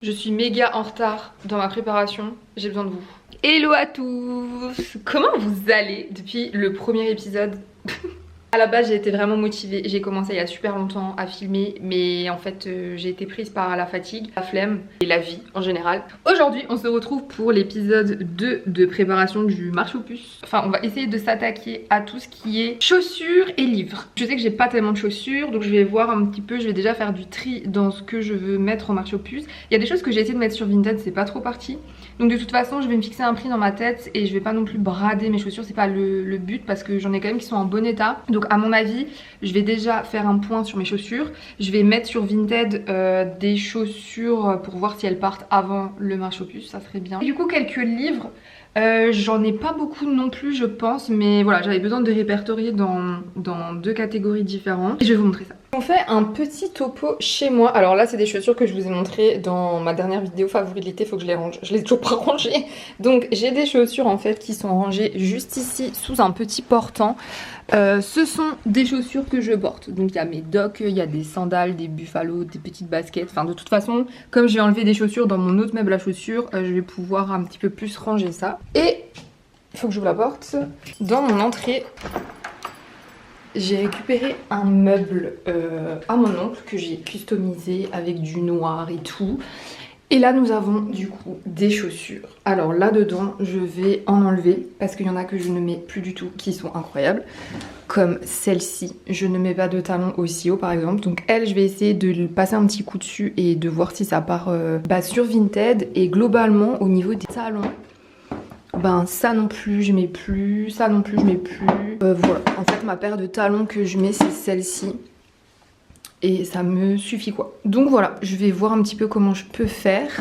Je suis méga en retard dans ma préparation, j'ai besoin de vous. Hello à tous! Comment vous allez depuis le premier épisode? À la base j'ai été vraiment motivée, j'ai commencé il y a super longtemps à filmer mais en fait j'ai été prise par la fatigue, la flemme et la vie en général. Aujourd'hui on se retrouve pour l'épisode 2 de préparation du marché aux puces. Enfin on va essayer de s'attaquer à tout ce qui est chaussures et livres. Je sais que j'ai pas tellement de chaussures donc je vais voir un petit peu, je vais déjà faire du tri dans ce que je veux mettre en marché aux puces. Il y a des choses que j'ai essayé de mettre sur Vinted, c'est pas trop parti. Donc de toute façon je vais me fixer un prix dans ma tête et je vais pas non plus brader mes chaussures, c'est pas le but parce que j'en ai quand même qui sont en bon état. Donc à mon avis je vais déjà faire un point sur mes chaussures. Je vais mettre sur Vinted des chaussures pour voir si elles partent avant le marché aux puces, ça serait bien. Et du coup quelques livres, j'en ai pas beaucoup non plus je pense, mais voilà j'avais besoin de répertorier dans deux catégories différentes et je vais vous montrer ça. On fait un petit topo chez moi. Alors là c'est des chaussures que je vous ai montrées dans ma dernière vidéo favori de l'été, faut que je les range, je les ai toujours pas rangées. Donc j'ai des chaussures en fait qui sont rangées juste ici sous un petit portant. Ce sont des chaussures que je porte, donc il y a mes docks, il y a des sandales, des buffalo, des petites baskets, enfin de toute façon comme j'ai enlevé des chaussures dans mon autre meuble à chaussures, je vais pouvoir un petit peu plus ranger ça. Et il faut que j'ouvre la porte. Dans mon entrée j'ai récupéré un meuble à mon oncle que j'ai customisé avec du noir et tout. Et là nous avons du coup des chaussures. Alors là dedans je vais en enlever parce qu'il y en a que je ne mets plus du tout qui sont incroyables. Comme celle-ci, je ne mets pas de talons aussi haut par exemple. Donc elle je vais essayer de passer un petit coup dessus et de voir si ça part sur Vinted. Et globalement au niveau des talons, ben ça non plus je mets plus, ça non plus je mets plus. Voilà, en fait ma paire de talons que je mets c'est celle-ci. Et ça me suffit quoi. Donc voilà, je vais voir un petit peu comment je peux faire.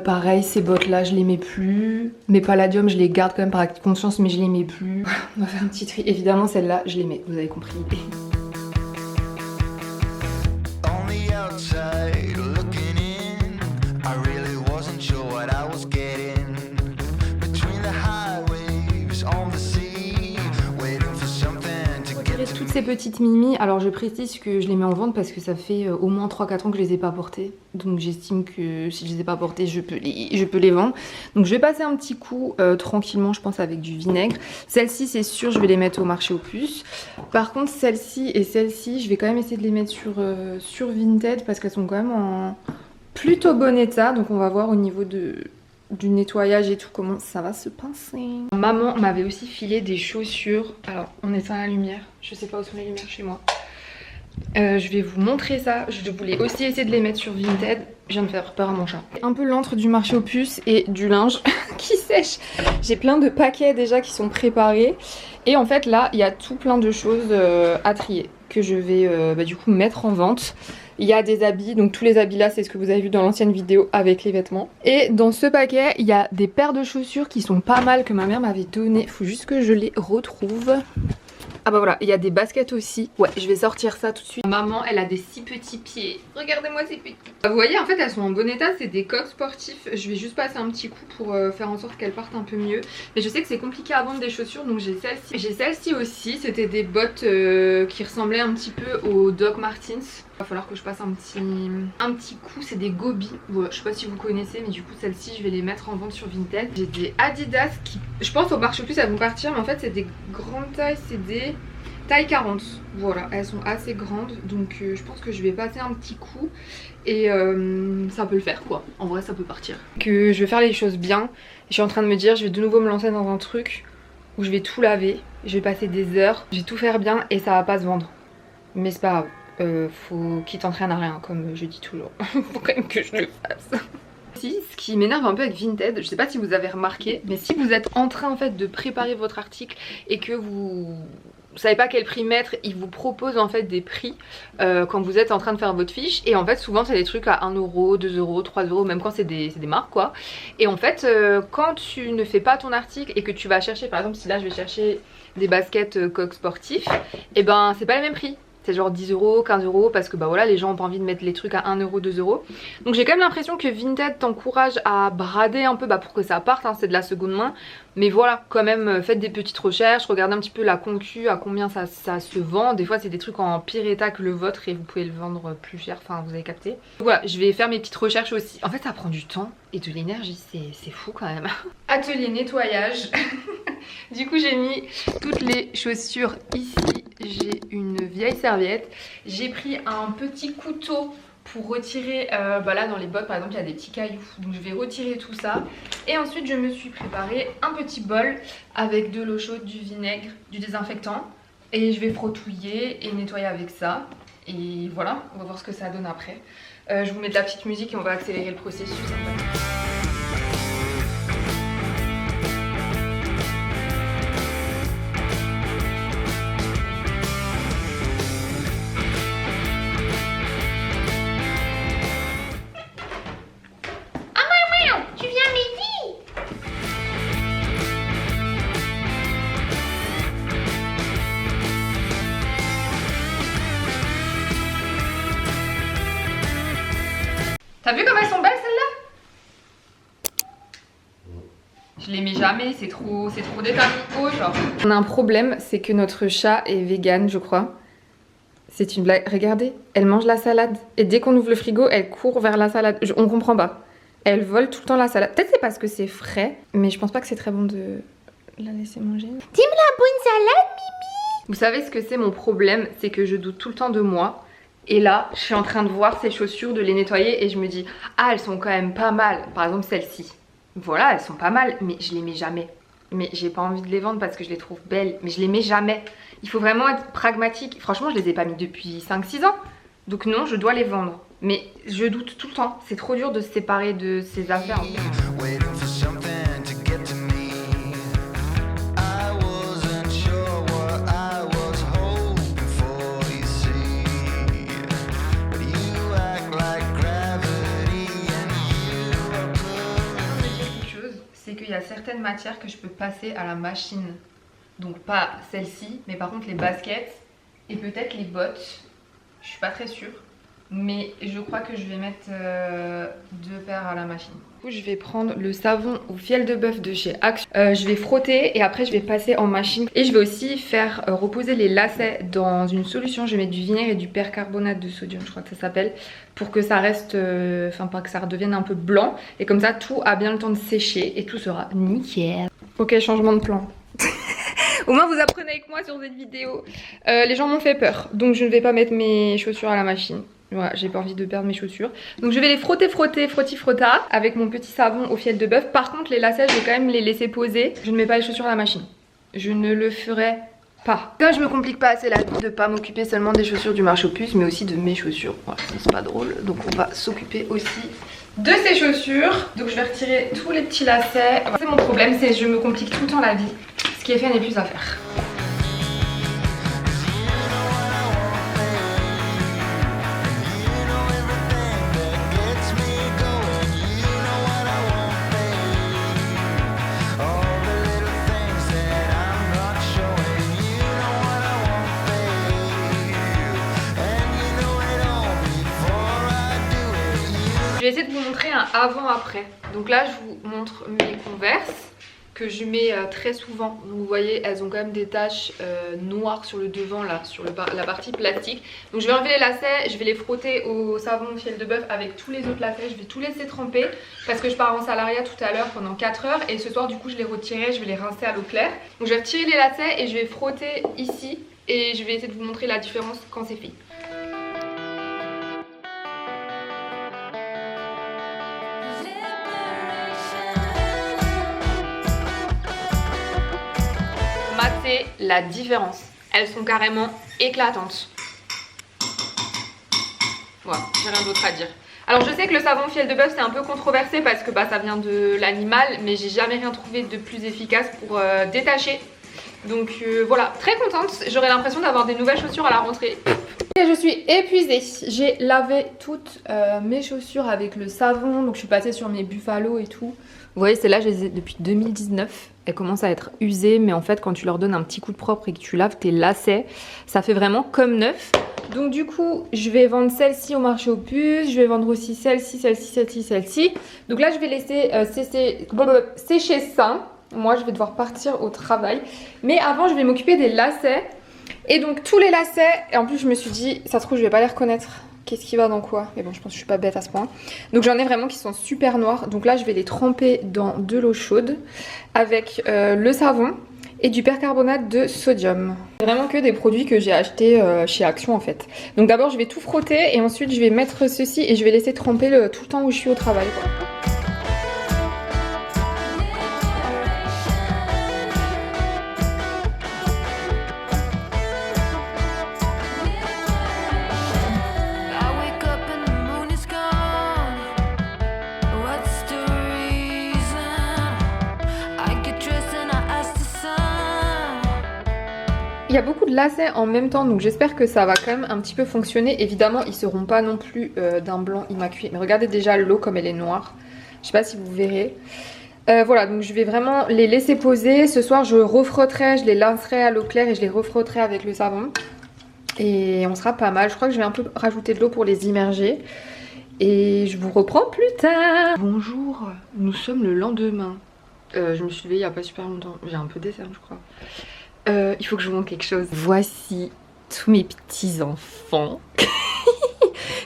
Pareil, ces bottes là je les mets plus. Mes palladium je les garde quand même par acquis de conscience mais je les mets plus. On va faire un petit tri. Évidemment celle là je les mets, vous avez compris. Toutes ces petites mimi, alors je précise que je les mets en vente parce que ça fait au moins 3-4 ans que je les ai pas portées. Donc j'estime que si je les ai pas portées, je peux les vendre. Donc je vais passer un petit coup tranquillement, je pense avec du vinaigre. Celle-ci c'est sûr, je vais les mettre au marché aux puces. Par contre celle-ci et celle-ci, je vais quand même essayer de les mettre sur Vinted parce qu'elles sont quand même en plutôt bon état. Donc on va voir au niveau du nettoyage et tout comment ça va se passer. Maman m'avait aussi filé des chaussures. Alors on éteint la lumière, je sais pas où sont les lumières chez moi. Je vais vous montrer ça. Je voulais aussi essayer de les mettre sur Vinted. Je viens de faire peur à mon chat. Un peu l'antre du marché aux puces et du linge qui sèche. J'ai plein de paquets déjà qui sont préparés. Et en fait là il y a tout plein de choses à trier que je vais du coup mettre en vente. Il y a des habits, donc tous les habits là c'est ce que vous avez vu dans l'ancienne vidéo avec les vêtements. Et dans ce paquet il y a des paires de chaussures qui sont pas mal que ma mère m'avait donné. Faut juste que je les retrouve. Ah bah voilà, il y a des baskets aussi. Ouais, je vais sortir ça tout de suite. Maman, elle a des si petits pieds. Regardez-moi ces petits. Vous voyez, en fait, elles sont en bon état. C'est des coques sportifs. Je vais juste passer un petit coup pour faire en sorte qu'elles partent un peu mieux. Mais je sais que c'est compliqué à vendre des chaussures, donc j'ai celle-ci. J'ai celle-ci aussi. C'était des bottes qui ressemblaient un petit peu aux Doc Martens. Il va falloir que je passe un petit coup. C'est des Gobi. Voilà, je sais pas si vous connaissez, mais du coup, celles-ci, je vais les mettre en vente sur Vinted. J'ai des Adidas qui, je pense, au marché plus, elles vont partir. Mais en fait, c'est des grandes tailles. C'est des taille 40, voilà, elles sont assez grandes donc je pense que je vais passer un petit coup et ça peut le faire quoi, en vrai ça peut partir. Que je vais faire les choses bien, je suis en train de me dire je vais de nouveau me lancer dans un truc où je vais tout laver, je vais passer des heures, je vais tout faire bien et ça va pas se vendre. Mais c'est pas grave, faut qu'il t'entraîne à rien comme je dis toujours, faut quand même que je le fasse. Ce qui m'énerve un peu avec Vinted, je sais pas si vous avez remarqué, mais si vous êtes en train en fait de préparer votre article et que vous savez pas quel prix mettre, ils vous proposent en fait des prix quand vous êtes en train de faire votre fiche. Et en fait souvent c'est des trucs à 1€, 2€, 3€, même quand c'est des marques quoi. Et en fait quand tu ne fais pas ton article et que tu vas chercher, par exemple si là je vais chercher des baskets coq sportifs, et ben c'est pas le même prix. C'est genre 10 €, 15 € parce que bah voilà, les gens ont pas envie de mettre les trucs à 1 €, 2 €. Donc j'ai quand même l'impression que Vinted t'encourage à brader un peu bah, pour que ça parte, hein, c'est de la seconde main. Mais voilà, quand même faites des petites recherches, regardez un petit peu la concu, à combien ça se vend. Des fois c'est des trucs en pire état que le vôtre et vous pouvez le vendre plus cher, enfin vous avez capté. Donc, voilà, je vais faire mes petites recherches aussi. En fait ça prend du temps et de l'énergie, c'est fou quand même. Atelier nettoyage. Du coup j'ai mis toutes les chaussures ici. J'ai une vieille serviette. J'ai pris un petit couteau pour retirer, bah là dans les bottes par exemple il y a des petits cailloux. Donc je vais retirer tout ça. Et ensuite je me suis préparé un petit bol avec de l'eau chaude, du vinaigre, du désinfectant. Et je vais frottouiller et nettoyer avec ça. Et voilà, on va voir ce que ça donne après. Je vous mets de la petite musique et on va accélérer le processus. T'as vu comme elles sont belles celles-là? Je les mets jamais, c'est trop des tapis genre. On a un problème, c'est que notre chat est vegan, je crois. C'est une blague. Regardez, elle mange la salade. Et dès qu'on ouvre le frigo, elle court vers la salade. On comprend pas. Elle vole tout le temps la salade. Peut-être c'est parce que c'est frais, mais je pense pas que c'est très bon de la laisser manger. T'aimes la bonne salade, Mimi? Vous savez ce que c'est mon problème? C'est que je doute tout le temps de moi. Et là, je suis en train de voir ces chaussures, de les nettoyer et je me dis ah, elles sont quand même pas mal. Par exemple celles-ci. Voilà, elles sont pas mal, mais je les mets jamais. Mais j'ai pas envie de les vendre parce que je les trouve belles, mais je les mets jamais. Il faut vraiment être pragmatique. Franchement, je les ai pas mis depuis 5-6 ans. Donc non, je dois les vendre. Mais je doute tout le temps. C'est trop dur de se séparer de ces affaires. C'est qu'il y a certaines matières que je peux passer à la machine. Donc pas celle-ci, mais par contre les baskets et peut-être les bottes. Je suis pas très sûre. Mais je crois que je vais mettre 2 paires à la machine. Du coup, je vais prendre le savon au fiel de bœuf de chez Action. Je vais frotter et après je vais passer en machine. Et je vais aussi faire reposer les lacets dans une solution. Je vais mettre du vinaigre et du percarbonate de sodium, je crois que ça s'appelle. Pour que ça reste, enfin pas que ça redevienne un peu blanc. Et comme ça, tout a bien le temps de sécher et tout sera nickel. Ok, changement de plan. Au moins vous apprenez avec moi sur cette vidéo. Les gens m'ont fait peur, donc je ne vais pas mettre mes chaussures à la machine. Voilà, j'ai pas envie de perdre mes chaussures. Donc je vais les frotter, frotti-frotta avec mon petit savon au fiel de bœuf. Par contre les lacets, je vais quand même les laisser poser. Je ne mets pas les chaussures à la machine. Je ne le ferai pas. Comme je me complique pas assez la vie de pas m'occuper seulement des chaussures du marché aux puces, mais aussi de mes chaussures. Voilà, c'est pas drôle. Donc on va s'occuper aussi de ces chaussures. Donc je vais retirer tous les petits lacets. C'est mon problème, c'est que je me complique tout le temps la vie. Ce qui est fait n'est plus à faire. Je vais essayer de vous montrer un avant-après. Donc là, je vous montre mes Converse que je mets très souvent. Donc vous voyez, elles ont quand même des taches noires sur le devant, là, sur la partie plastique. Donc je vais enlever les lacets, je vais les frotter au savon au fiel de bœuf avec tous les autres lacets. Je vais tout laisser tremper parce que je pars en salariat tout à l'heure pendant 4 heures. Et ce soir, du coup, je les retirerai, je vais les rincer à l'eau claire. Donc je vais retirer les lacets et je vais frotter ici. Et je vais essayer de vous montrer la différence quand c'est fait. Matez la différence. Elles sont carrément éclatantes. Voilà, j'ai rien d'autre à dire. Alors je sais que le savon fiel de bœuf c'est un peu controversé parce que bah, ça vient de l'animal, mais j'ai jamais rien trouvé de plus efficace pour détacher. Donc voilà, très contente. J'aurais l'impression d'avoir des nouvelles chaussures à la rentrée. Et je suis épuisée. J'ai lavé toutes mes chaussures avec le savon. Donc je suis passée sur mes Buffalo et tout. Vous voyez, celles-là, je les ai depuis 2019. Elles commencent à être usées. Mais en fait, quand tu leur donnes un petit coup de propre et que tu laves tes lacets, ça fait vraiment comme neuf. Donc du coup, je vais vendre celle-ci au marché aux puces. Je vais vendre aussi celle-ci, celle-ci, celle-ci, celle-ci. Donc là, je vais laisser sécher ça. Moi, je vais devoir partir au travail. Mais avant, je vais m'occuper des lacets. Et donc tous les lacets, et en plus je me suis dit, ça se trouve je vais pas les reconnaître, qu'est-ce qui va dans quoi. Mais bon, je pense que je suis pas bête à ce point. Donc j'en ai vraiment qui sont super noirs. Donc là je vais les tremper dans de l'eau chaude avec le savon et du percarbonate de sodium. C'est vraiment que des produits que j'ai achetés chez Action en fait. Donc d'abord je vais tout frotter et ensuite je vais mettre ceci et je vais laisser tremper tout le temps où je suis au travail, quoi. Il y a beaucoup de lacets en même temps, donc j'espère que ça va quand même un petit peu fonctionner. Évidemment, ils seront pas non plus d'un blanc immaculé. Mais regardez déjà l'eau comme elle est noire. Je sais pas si vous verrez. Voilà, donc je vais vraiment les laisser poser. Ce soir, je refrotterai, je les lincerai à l'eau claire et je les refrotterai avec le savon. Et on sera pas mal. Je crois que je vais un peu rajouter de l'eau pour les immerger. Et je vous reprends plus tard. Bonjour, nous sommes le lendemain. Je me suis levée il y a pas super longtemps. J'ai un peu des cernes, je crois. Il faut que je vous montre quelque chose. Voici tous mes petits enfants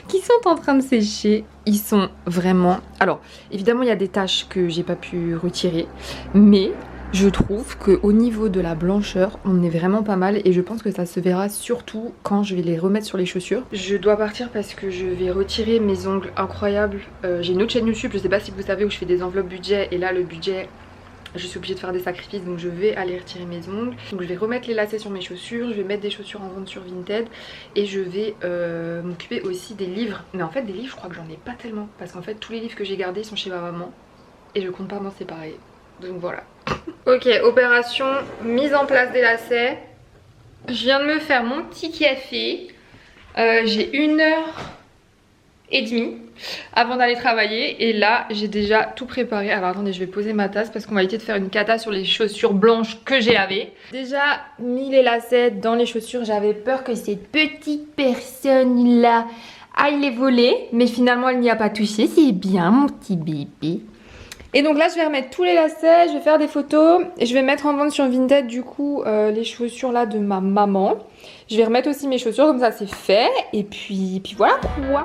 qui sont en train de sécher. Ils sont vraiment... Alors, évidemment, il y a des taches que j'ai pas pu retirer. Mais je trouve qu'au niveau de la blancheur, on est vraiment pas mal. Et je pense que ça se verra surtout quand je vais les remettre sur les chaussures. Je dois partir parce que je vais retirer mes ongles incroyables. J'ai une autre chaîne YouTube, je sais pas si vous savez, où je fais des enveloppes budget. Et là, le budget... Je suis obligée de faire des sacrifices, donc je vais aller retirer mes ongles. Donc je vais remettre les lacets sur mes chaussures, je vais mettre des chaussures en vente sur Vinted. Et je vais m'occuper aussi des livres. Mais en fait des livres, je crois que j'en ai pas tellement. Parce qu'en fait tous les livres que j'ai gardés sont chez ma maman. Et je compte pas m'en séparer. Donc voilà. Ok, opération mise en place des lacets. Je viens de me faire mon petit café. J'ai 1h30 avant d'aller travailler et là j'ai déjà tout préparé. Alors attendez, je vais poser ma tasse parce qu'on va éviter de faire une cata sur les chaussures blanches que j'ai lavées. Déjà mis les lacets dans les chaussures, j'avais peur que cette petite personne là aille les voler, mais finalement elle n'y a pas touché, c'est bien mon petit bébé. Et donc là je vais remettre tous les lacets, je vais faire des photos et je vais mettre en vente sur Vinted du coup les chaussures là de ma maman. Je vais remettre aussi mes chaussures, comme ça c'est fait et puis voilà quoi.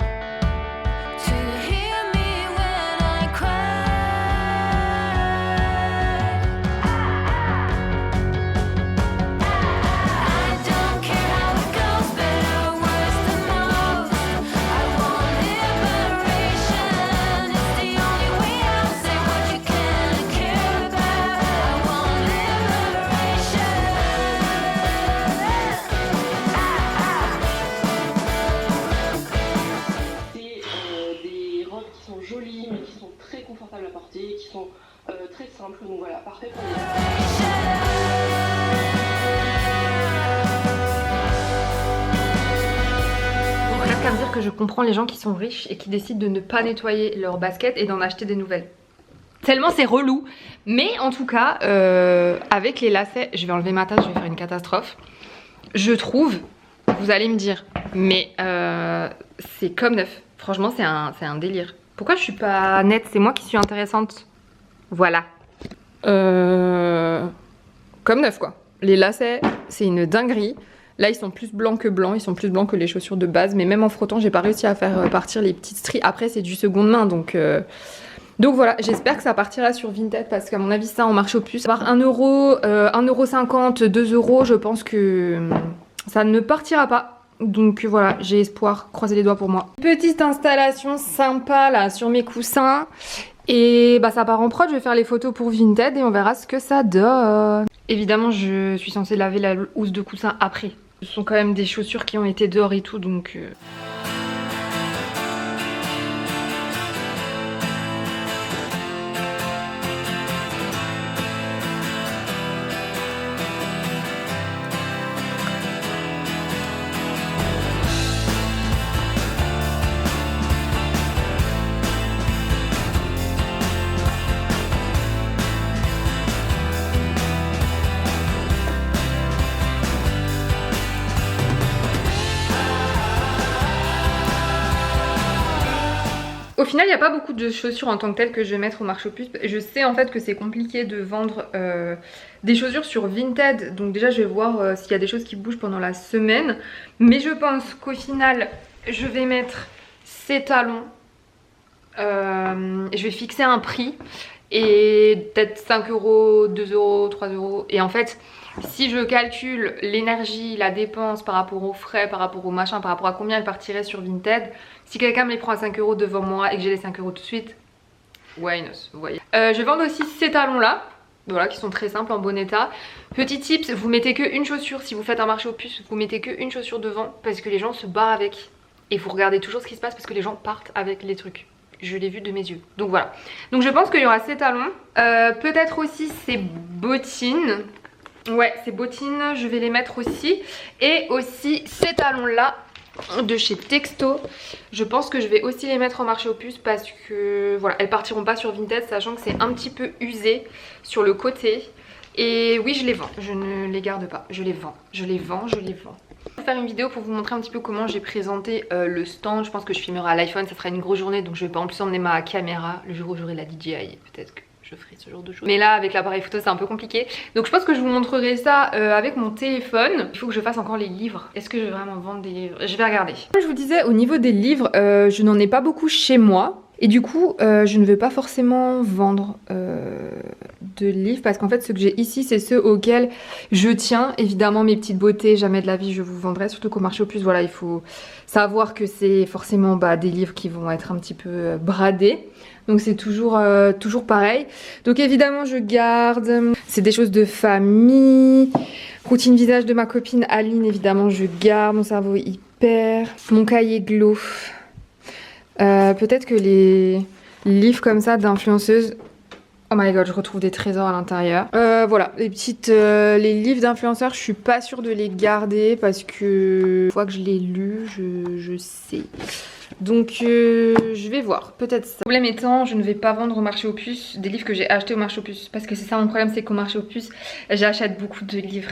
Très simple, donc voilà, parfait pour les... Presque à me dire que je comprends les gens qui sont riches et qui décident de ne pas nettoyer leurs baskets et d'en acheter des nouvelles. Tellement c'est relou. Mais en tout cas, avec les lacets, je vais enlever ma tasse, je vais faire une catastrophe. Je trouve, vous allez me dire, mais c'est comme neuf. Franchement, c'est un délire. Pourquoi je suis pas nette? C'est moi qui suis intéressante. Voilà. Comme neuf quoi. Les lacets, c'est une dinguerie. Là, ils sont plus blancs que blancs. Ils sont plus blancs que les chaussures de base. Mais même en frottant, j'ai pas réussi à faire partir les petites stries. Après, c'est du seconde main. Donc voilà, j'espère que ça partira sur Vinted. Parce qu'à mon avis, ça en marche au plus. Par 1 euro, 1,50 €, 2 €, je pense que ça ne partira pas. Donc voilà, j'ai espoir. Croisez les doigts pour moi. Petite installation sympa là sur mes coussins. Et bah ça part en prod, je vais faire les photos pour Vinted et on verra ce que ça donne. Évidemment, je suis censée laver la housse de coussin après. Ce sont quand même des chaussures qui ont été dehors et tout, donc... Au final, il n'y a pas beaucoup de chaussures en tant que telles que je vais mettre au marché aux puces. Je sais en fait que c'est compliqué de vendre des chaussures sur Vinted. Donc déjà, je vais voir s'il y a des choses qui bougent pendant la semaine. Mais je pense qu'au final, je vais mettre ces talons. Je vais fixer un prix. Et peut-être 5 euros, 2 euros, 3 euros. Et en fait, si je calcule l'énergie, la dépense par rapport aux frais, par rapport au machin, par rapport à combien elle partirait sur Vinted, si quelqu'un me les prend à 5 euros devant moi et que j'ai les 5 euros tout de suite, why not, vous voyez. Je vais vendre aussi ces talons là, voilà, qui sont très simples, en bon état. Petit tips, vous mettez qu'une chaussure, si vous faites un marché aux puces, vous mettez qu'une chaussure devant parce que les gens se barrent avec. Et vous regardez toujours ce qui se passe parce que les gens partent avec les trucs. Je l'ai vu de mes yeux. Donc voilà. Donc je pense qu'il y aura ces talons. Peut-être aussi ces bottines. Ouais, ces bottines, je vais les mettre aussi. Et aussi ces talons là de chez Texto. Je pense que je vais aussi les mettre en marché aux puces parce que voilà, elles partiront pas sur Vinted, sachant que c'est un petit peu usé sur le côté. Et oui, je les vends. Je ne les garde pas. Je les vends. Je les vends, je les vends. Je vais faire une vidéo pour vous montrer un petit peu comment j'ai présenté le stand. Je pense que je filmerai à l'iPhone, ça sera une grosse journée, donc je vais pas en plus emmener ma caméra le jour où j'aurai la DJI. Peut-être que je ferai ce genre de choses. Mais là, avec l'appareil photo, c'est un peu compliqué. Donc je pense que je vous montrerai ça avec mon téléphone. Il faut que je fasse encore les livres. Est-ce que je vais vraiment vendre des livres? Je vais regarder. Comme je vous disais, au niveau des livres, je n'en ai pas beaucoup chez moi. Et du coup, je ne vais pas forcément vendre de livres parce qu'en fait, ceux que j'ai ici, c'est ceux auxquels je tiens. Évidemment, mes petites beautés, jamais de la vie, je vous vendrai. Surtout qu'au marché aux puces, voilà, il faut savoir que c'est forcément des livres qui vont être un petit peu bradés. Donc c'est toujours pareil. Donc évidemment, je garde. C'est des choses de famille. Routine visage de ma copine Aline, évidemment, je garde. Mon cerveau hyper. Mon cahier Glow. Peut-être que les livres comme ça d'influenceuses, oh my god, je retrouve des trésors à l'intérieur. Voilà, les livres d'influenceurs, je suis pas sûre de les garder parce que une fois que je l'ai lu, je sais. Donc je vais voir, peut-être ça. Le problème étant, je ne vais pas vendre au marché aux puces des livres que j'ai achetés au marché aux puces. Parce que c'est ça mon problème, c'est qu'au marché aux puces, j'achète beaucoup de livres.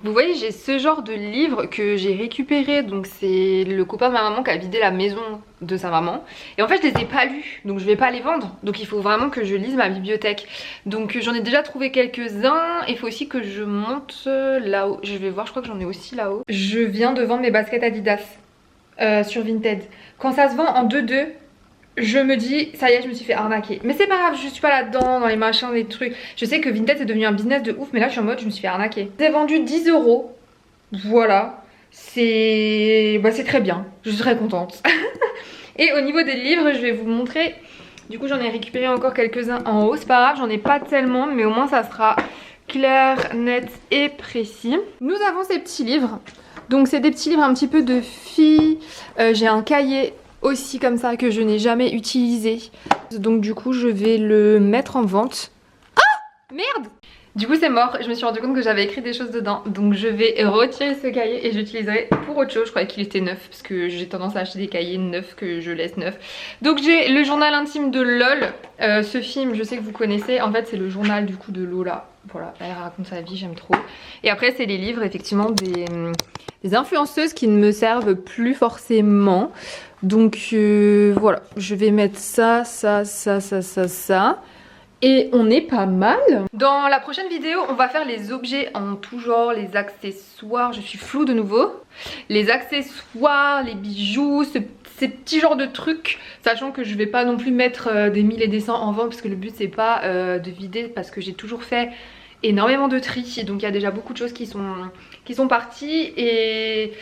Vous voyez, j'ai ce genre de livre que j'ai récupéré. Donc c'est le copain de ma maman qui a vidé la maison de sa maman. Et en fait, je les ai pas lus, donc je vais pas les vendre. Donc il faut vraiment que je lise ma bibliothèque. Donc j'en ai déjà trouvé quelques-uns. Il faut aussi que je monte là-haut. Je vais voir, je crois que j'en ai aussi là-haut. Je viens de vendre mes baskets Adidas sur Vinted. Quand ça se vend en 2-2, je me dis, ça y est, je me suis fait arnaquer. Mais c'est pas grave, je suis pas là-dedans, dans les machins, les trucs. Je sais que Vinted c'est devenu un business de ouf, mais là je suis en mode, je me suis fait arnaquer. J'ai vendu 10 €. Voilà. C'est très bien. Je suis très contente. Et au niveau des livres, je vais vous montrer. Du coup, j'en ai récupéré encore quelques-uns en haut. C'est pas grave, j'en ai pas tellement, mais au moins ça sera clair, net et précis. Nous avons ces petits livres. Donc c'est des petits livres un petit peu de filles. J'ai un cahier aussi comme ça que je n'ai jamais utilisé. Donc du coup je vais le mettre en vente. Ah merde! Du coup c'est mort, je me suis rendu compte que j'avais écrit des choses dedans. Donc je vais retirer ce cahier et je l'utiliserai pour autre chose. Je croyais qu'il était neuf parce que j'ai tendance à acheter des cahiers neufs que je laisse neufs. Donc j'ai le journal intime de LOL. Ce film je sais que vous connaissez. En fait c'est le journal du coup de Lola. Voilà, elle raconte sa vie, j'aime trop. Et après c'est les livres effectivement des influenceuses qui ne me servent plus forcément. Donc voilà, je vais mettre ça. Et on est pas mal. Dans la prochaine vidéo, on va faire les objets en tout genre, les accessoires. Je suis floue de nouveau. Les accessoires, les bijoux, ces petits genres de trucs. Sachant que je vais pas non plus mettre des 1000 et des 100 en vente parce que le but c'est pas de vider parce que j'ai toujours fait énormément de tri. Donc il y a déjà beaucoup de choses qui sont parties et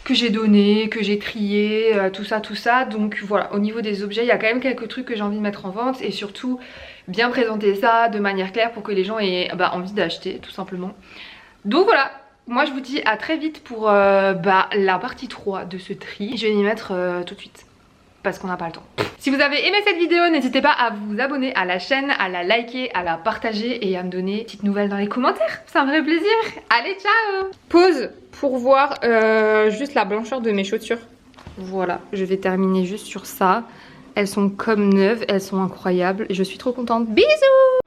que j'ai donné, que j'ai trié, tout ça. Donc voilà, au niveau des objets, il y a quand même quelques trucs que j'ai envie de mettre en vente et surtout bien présenter ça de manière claire pour que les gens aient envie d'acheter tout simplement. Donc voilà, moi je vous dis à très vite pour la partie 3 de ce tri. Je vais m'y mettre tout de suite parce qu'on n'a pas le temps. Si vous avez aimé cette vidéo, n'hésitez pas à vous abonner à la chaîne, à la liker, à la partager et à me donner des petites nouvelles dans les commentaires. Ça me ferait plaisir. Allez, ciao! Pause pour voir juste la blancheur de mes chaussures. Voilà, je vais terminer juste sur ça. Elles sont comme neuves, elles sont incroyables et je suis trop contente. Bisous!